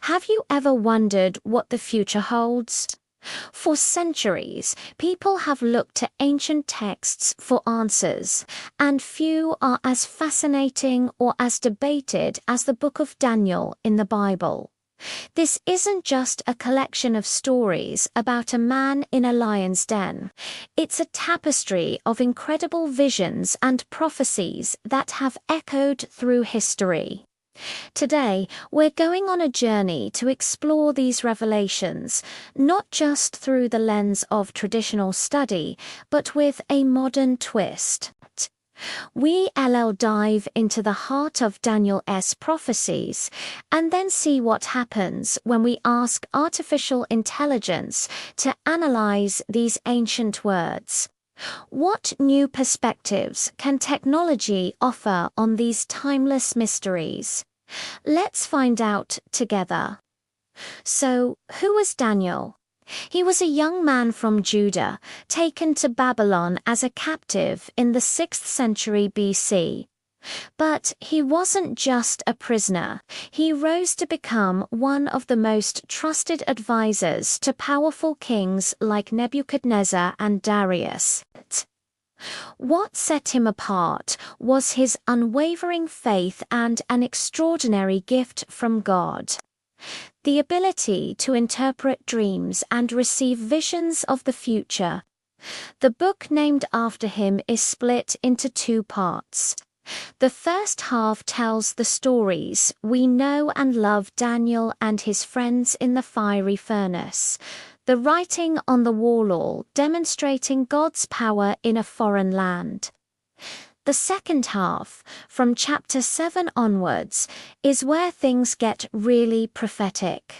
Have you ever wondered what the future holds? For centuries, people have looked to ancient texts for answers, and few are as fascinating or as debated as the book of Daniel in the Bible. This isn't just a collection of stories about a man in a lion's den. It's a tapestry of incredible visions and prophecies that have echoed through history. Today, we're going on a journey to explore these revelations, not just through the lens of traditional study, but with a modern twist. We'll dive into the heart of Daniel's prophecies and then see what happens when we ask artificial intelligence to analyze these ancient words. What new perspectives can technology offer on these timeless mysteries? Let's find out together. So, who was Daniel? He was a young man from Judah, taken to Babylon as a captive in the 6th century BC. But he wasn't just a prisoner. He rose to become one of the most trusted advisors to powerful kings like Nebuchadnezzar and Darius. What set him apart was his unwavering faith and an extraordinary gift from God. The ability to interpret dreams and receive visions of the future. The book named after him is split into 2 parts. The first half tells the stories we know and love Daniel and his friends in the fiery furnace, the writing on the wall demonstrating God's power in a foreign land. The second half, from chapter 7 onwards, is where things get really prophetic.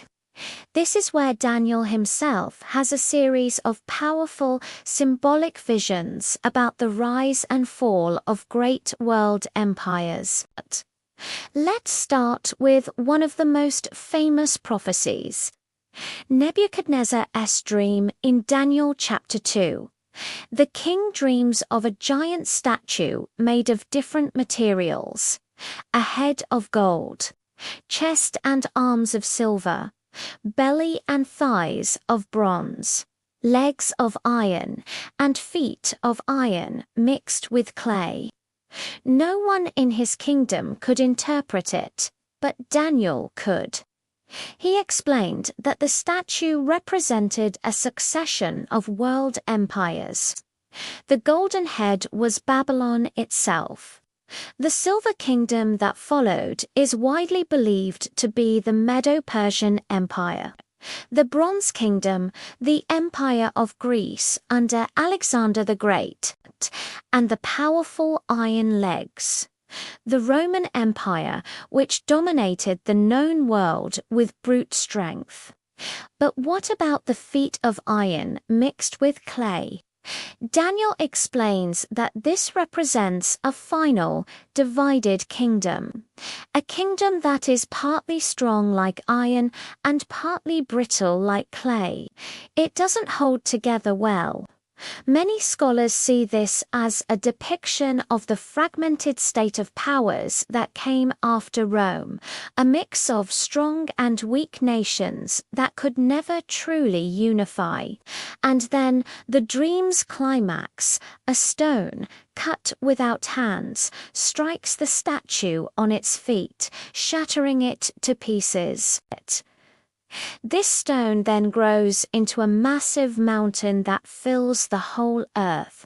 This is where Daniel himself has a series of powerful, symbolic visions about the rise and fall of great world empires. Let's start with one of the most famous prophecies. Nebuchadnezzar's dream in Daniel chapter 2. The king dreams of a giant statue made of different materials, a head of gold, chest and arms of silver, belly and thighs of bronze, legs of iron, and feet of iron mixed with clay. No one in his kingdom could interpret it, but Daniel could. He explained that the statue represented a succession of world empires. The golden head was Babylon itself. The silver kingdom that followed is widely believed to be the Medo-Persian Empire. The Bronze Kingdom, the Empire of Greece under Alexander the Great, and the powerful Iron Legs. The Roman Empire, which dominated the known world with brute strength. But what about the feet of iron mixed with clay? Daniel explains that this represents a final, divided kingdom. A kingdom that is partly strong like iron and partly brittle like clay. It doesn't hold together well. Many scholars see this as a depiction of the fragmented state of powers that came after Rome, a mix of strong and weak nations that could never truly unify. And then the dream's climax, a stone, cut without hands, strikes the statue on its feet, shattering it to pieces. This stone then grows into a massive mountain that fills the whole earth.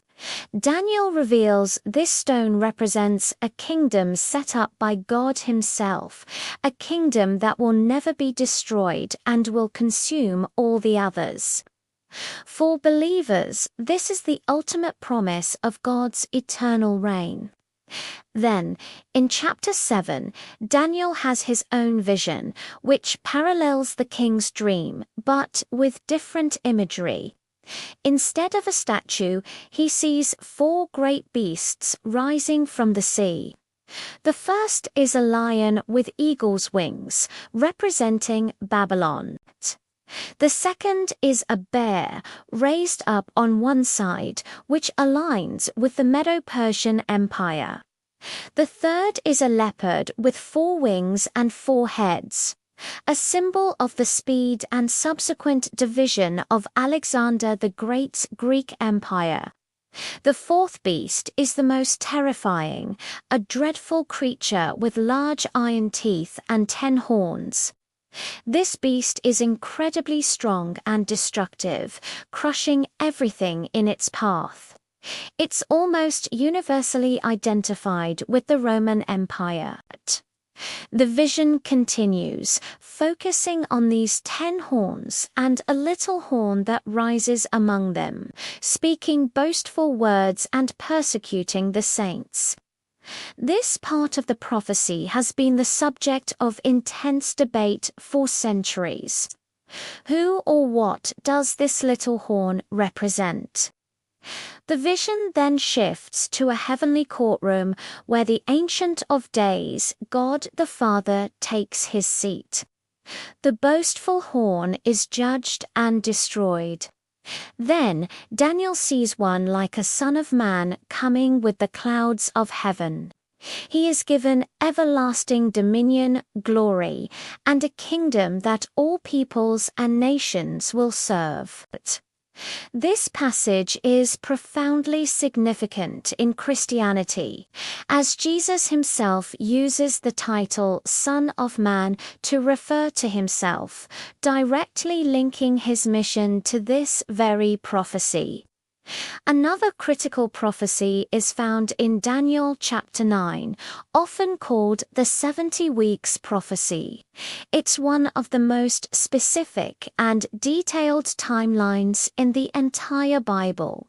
Daniel reveals this stone represents a kingdom set up by God himself, a kingdom that will never be destroyed and will consume all the others. For believers, this is the ultimate promise of God's eternal reign. Then, in chapter 7, Daniel has his own vision, which parallels the king's dream, but with different imagery. Instead of a statue, he sees 4 great beasts rising from the sea. The first is a lion with eagle's wings, representing Babylon. The second is a bear, raised up on one side, which aligns with the Medo-Persian Empire. The third is a leopard with 4 wings and 4 heads. a symbol of the speed and subsequent division of Alexander the Great's Greek Empire. The fourth beast is the most terrifying, a dreadful creature with large iron teeth and 10 horns. This beast is incredibly strong and destructive, crushing everything in its path. It's almost universally identified with the Roman Empire. The vision continues, focusing on these 10 horns and a little horn that rises among them, speaking boastful words and persecuting the saints. This part of the prophecy has been the subject of intense debate for centuries. Who or what does this little horn represent? The vision then shifts to a heavenly courtroom where the Ancient of Days, God the Father, takes his seat. The boastful horn is judged and destroyed. Then Daniel sees one like a son of man coming with the clouds of heaven. He is given everlasting dominion, glory, and a kingdom that all peoples and nations will serve. This passage is profoundly significant in Christianity, as Jesus himself uses the title Son of Man to refer to himself, directly linking his mission to this very prophecy. Another critical prophecy is found in Daniel chapter 9, often called the 70 weeks prophecy. It's one of the most specific and detailed timelines in the entire Bible.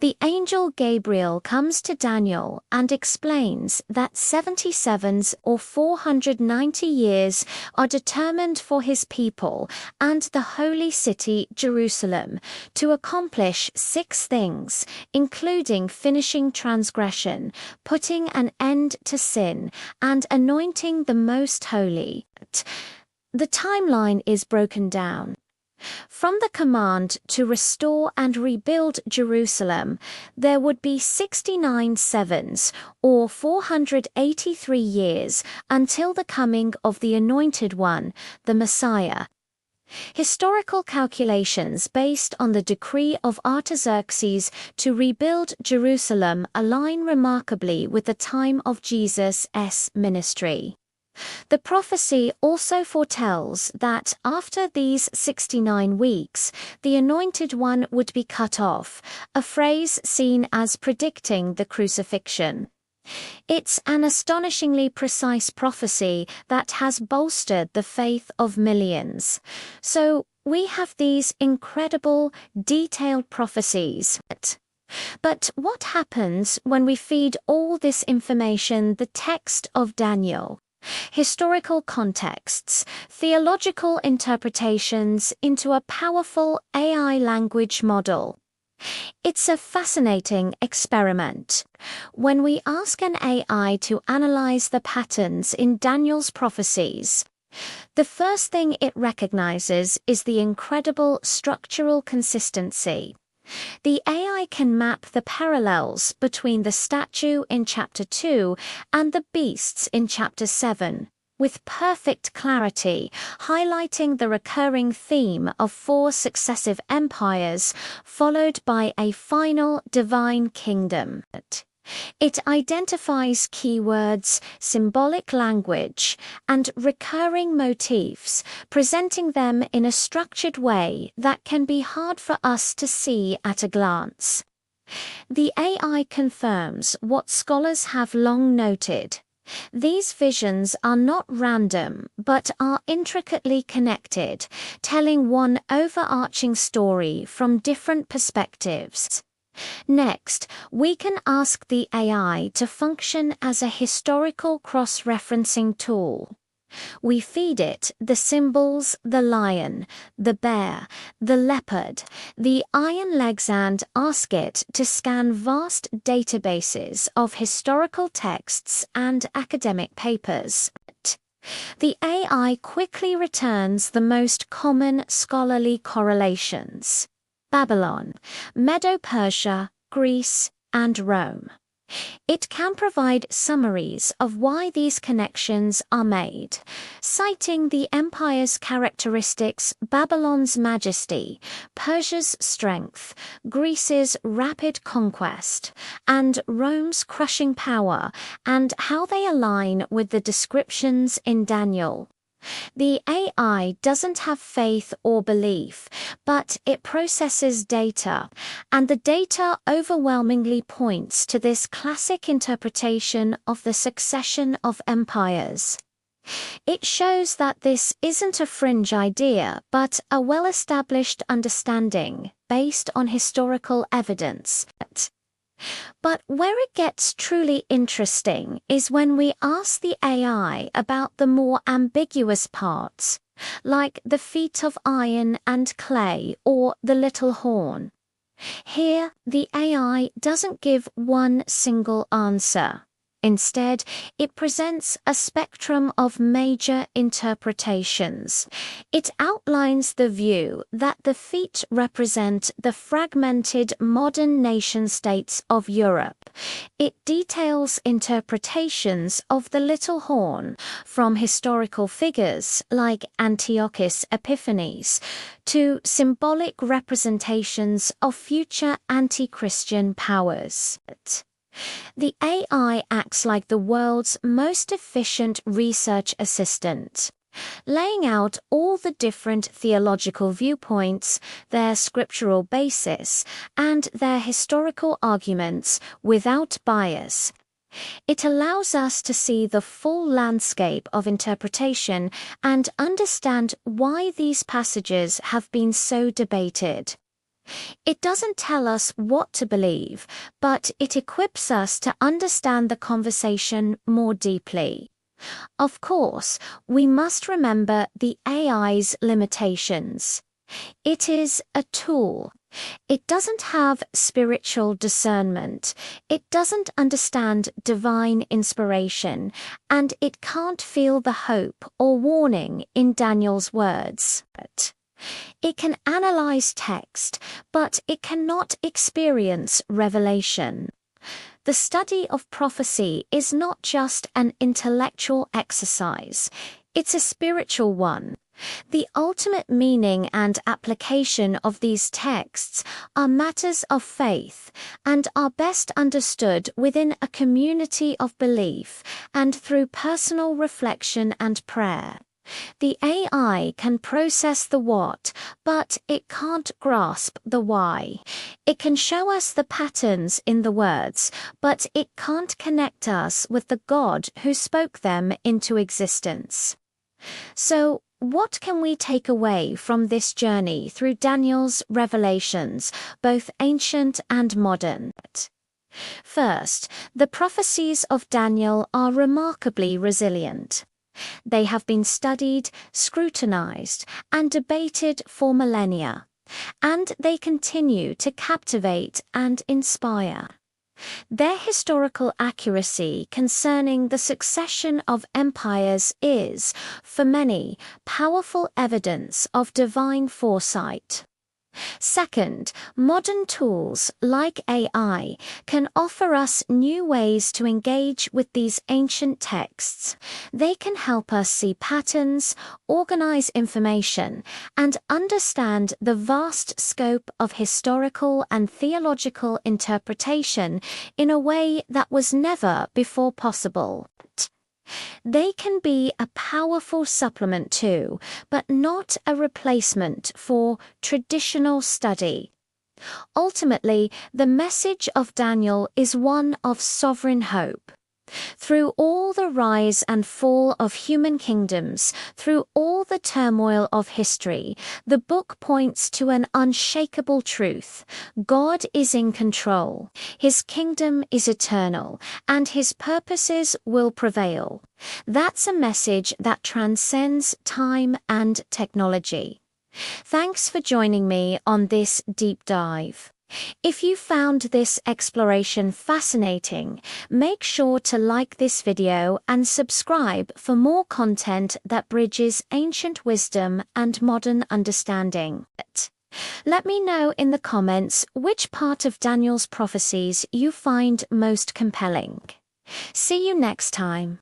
The angel Gabriel comes to Daniel and explains that 77s or 490 years are determined for his people and the holy city Jerusalem to accomplish 6 things, including finishing transgression, putting an end to sin, and anointing the most holy. The timeline is broken down. From the command to restore and rebuild Jerusalem, there would be 69 sevens, or 483 years, until the coming of the Anointed One, the Messiah. Historical calculations based on the decree of Artaxerxes to rebuild Jerusalem align remarkably with the time of Jesus' ministry. The prophecy also foretells that after these 69 weeks, the Anointed One would be cut off, a phrase seen as predicting the crucifixion. It's an astonishingly precise prophecy that has bolstered the faith of millions. So, we have these incredible, detailed prophecies. But what happens when we feed all this information the text of Daniel? Historical contexts, theological interpretations into a powerful AI language model. It's a fascinating experiment. When we ask an AI to analyze the patterns in Daniel's prophecies, the first thing it recognizes is the incredible structural consistency. The AI can map the parallels between the statue in chapter 2 and the beasts in chapter 7, with perfect clarity, highlighting the recurring theme of 4 successive empires, followed by a final divine kingdom. It identifies keywords, symbolic language, and recurring motifs, presenting them in a structured way that can be hard for us to see at a glance. The AI confirms what scholars have long noted. These visions are not random, but are intricately connected, telling one overarching story from different perspectives. Next, we can ask the AI to function as a historical cross-referencing tool. We feed it the symbols, the lion, the bear, the leopard, the iron legs, and ask it to scan vast databases of historical texts and academic papers. The AI quickly returns the most common scholarly correlations: Babylon, Medo-Persia, Greece, and Rome. It can provide summaries of why these connections are made, citing the empire's characteristics: Babylon's majesty, Persia's strength, Greece's rapid conquest, and Rome's crushing power, and how they align with the descriptions in Daniel. The AI doesn't have faith or belief, but it processes data, and the data overwhelmingly points to this classic interpretation of the succession of empires. It shows that this isn't a fringe idea, but a well-established understanding based on historical evidence. But where it gets truly interesting is when we ask the AI about the more ambiguous parts, like the feet of iron and clay or the little horn. Here, the AI doesn't give one single answer. Instead, it presents a spectrum of major interpretations. It outlines the view that the feet represent the fragmented modern nation-states of Europe. It details interpretations of the little horn, from historical figures like Antiochus Epiphanes to symbolic representations of future anti-Christian powers. The AI acts like the world's most efficient research assistant, laying out all the different theological viewpoints, their scriptural basis, and their historical arguments without bias. It allows us to see the full landscape of interpretation and understand why these passages have been so debated. It doesn't tell us what to believe, but it equips us to understand the conversation more deeply. Of course, we must remember the AI's limitations. It is a tool. It doesn't have spiritual discernment. It doesn't understand divine inspiration, and it can't feel the hope or warning in Daniel's words. It can analyze text, but it cannot experience revelation. The study of prophecy is not just an intellectual exercise, it's a spiritual one. The ultimate meaning and application of these texts are matters of faith and are best understood within a community of belief and through personal reflection and prayer. The AI can process the what, but it can't grasp the why. It can show us the patterns in the words, but it can't connect us with the God who spoke them into existence. So, what can we take away from this journey through Daniel's revelations, both ancient and modern? First, the prophecies of Daniel are remarkably resilient. They have been studied, scrutinized, and debated for millennia, and they continue to captivate and inspire. Their historical accuracy concerning the succession of empires is, for many, powerful evidence of divine foresight. Second, modern tools like AI can offer us new ways to engage with these ancient texts. They can help us see patterns, organize information, and understand the vast scope of historical and theological interpretation in a way that was never before possible. They can be a powerful supplement to, but not a replacement for, traditional study. Ultimately, the message of Daniel is one of sovereign hope. Through all the rise and fall of human kingdoms, through all the turmoil of history, the book points to an unshakable truth. God is in control. His kingdom is eternal, and his purposes will prevail. That's a message that transcends time and technology. Thanks for joining me on this deep dive. If you found this exploration fascinating, make sure to like this video and subscribe for more content that bridges ancient wisdom and modern understanding. Let me know in the comments which part of Daniel's prophecies you find most compelling. See you next time.